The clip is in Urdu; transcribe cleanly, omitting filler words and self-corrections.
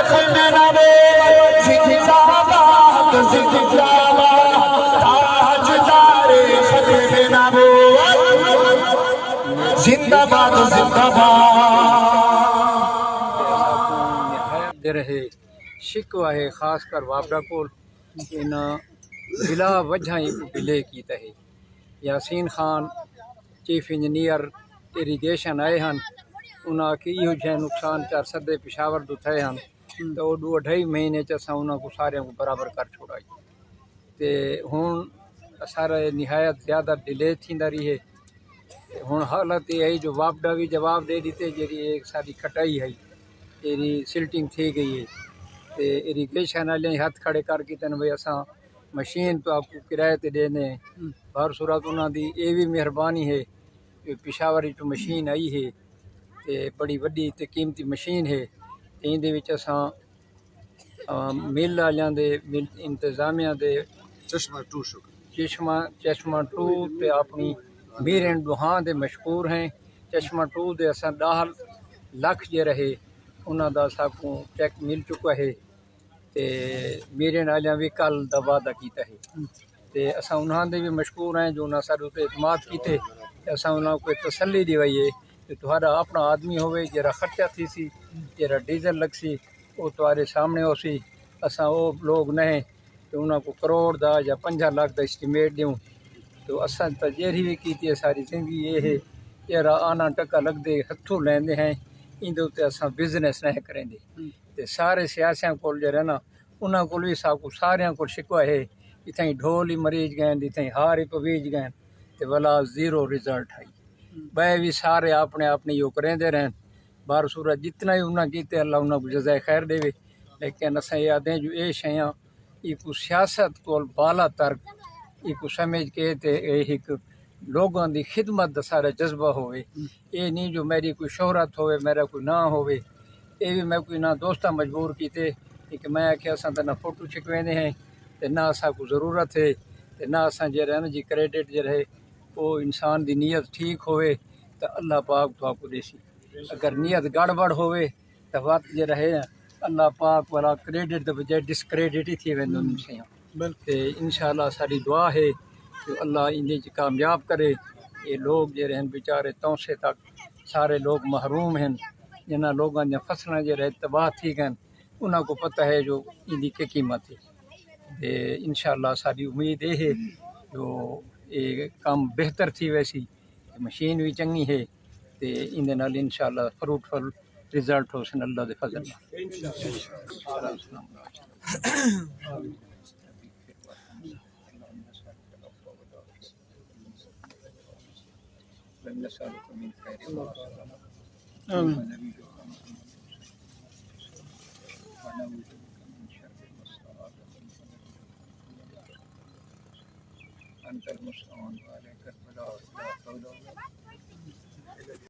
زخم نبو زندہ باد زندہ باد تاجدار ختم نبوت زندہ باد زندہ باد دے رہے شکوہ ہے خاص کر وابڈا کول ان بلا وجہ ہی ڈیلے کیتا ہے Yasin Khan chief engineer irrigation آئے ہن انہاں کی یہ جہ نقصان 400 پشاور دو تھے ہن تو 2.5 مہینے چ اساں انہاں کو سارے کو برابر کر چھوڑائی تے ہن سارا نہایت زیادہ ڈیلے تھیندا رہی ہے ہن حالت یہ ہے جو وابڈا بھی جواب دے دیتے جی ایک ساری کٹائی ہے تیری سلٹنگ تھی گئی ہے تے اریگیشن والے ہاتھ کھڑے کر کے تن بھئی اساں مشین تو آپ کو کرایے تے دینے ہر صورت انہاں دی یہ بھی مہربانی ہے کہ پشاور تو مشین آئی ہے تے بڑی وڈی تے قیمتی مشین ہے تے ان دے وچ اساں مل والیاں دے مل انتظامیہ دے چشمہ ٹو تے اپنی میرن دوہاں دے مشکور ہیں چشمہ ٹو دے اساں 10 لاکھ جے رہے انہاں دا ساکوں چیک مل چکا ہے تے میرن والیاں بھی کل دا وعدہ کیتا ہے تے اساں انہاں دے بھی مشکور ہیں جو انہاں سارے تے اعتماد کیتے اساں انہاں کو تسلی دیوائی ہے کہ تہاڈا اپنا آدمی ہوئے جرا خرچہ تھی سی جرا ڈیزل لگ سی وہ تمہارے سامنے ہو سی اساں وہ لوگ نہیں کہ انہاں کو کروڑ دا یا 5 لاکھ دا اسٹیمیٹ دیوں تو اساں تا جیری بھی کیتی ہے ساری زندگی یہ ہے جرا آنا ٹکا لگ دے ہتھوں لیندے ہیں ان دے تے اساں بزنس نہیں کریں دے تے سارے سیاسیاں کول جڑا نا انہاں کول بھی ساکو ساریاں کول شکوہ ہے اتھیں ڈھول ہی مریض گئے اتھیں ہار ہی پویج گئے تے ولا زیرو رزلٹ آئی بے بھی سارے اپنے اپنے یو کریں دے رہن بار صورت جتنا ہی انہاں کیتے اللہ انہاں کو جزائے خیر دے لیکن اساں یادیں جو اے شیاں ای کو سیاست کول بالا تر ای کو سمجھ کے تے اے ایک لوگاں دی خدمت دا سارا جذبہ ہوئے اے نہیں جو میری کوئی شہرت ہوئے میرا کوئی نہ ہوئے اے بھی میں کوئی نہ دوستاں مجبور کیتے کہ میں کہ اساں تے نہ فوٹو چھکویندے ہیں تے نہ اساں کو ضرورت ہے تے نہ اساں جے رہے نا جی کریڈٹ جے رہے وہ انسان دی نیت ٹھیک ہوئے تو اللہ پاک تو آپ کو دیسی اگر نیت گڑبڑ ہوئے تو وقت جے رہے اللہ پاک والا کریڈٹ دے بجائے ڈسکریڈٹ ہی تھی ویندوں شیاں تے انشاءاللہ ساری دعا ہے کہ اللہ انہیں کامیاب کرے یہ لوگ جے رہن بیچارے توسے تک سارے لوگ محروم ہیں جنہاں لوگاں دیا فصلاں جے رہے تباہ تھی گئے انہاں کو پتہ ہے جو ان کی قیمت ہے تے انشاءاللہ ساری امید یہ ہے جو یہ کام بہتر تھی ویسی مشین بھی چنگی ہے تے ان دے نال انشاءاللہ فروٹفل رزلٹ ہو سن اللہ دے فضل انت المستعان وعليك البلاغ لا حول ولا قوة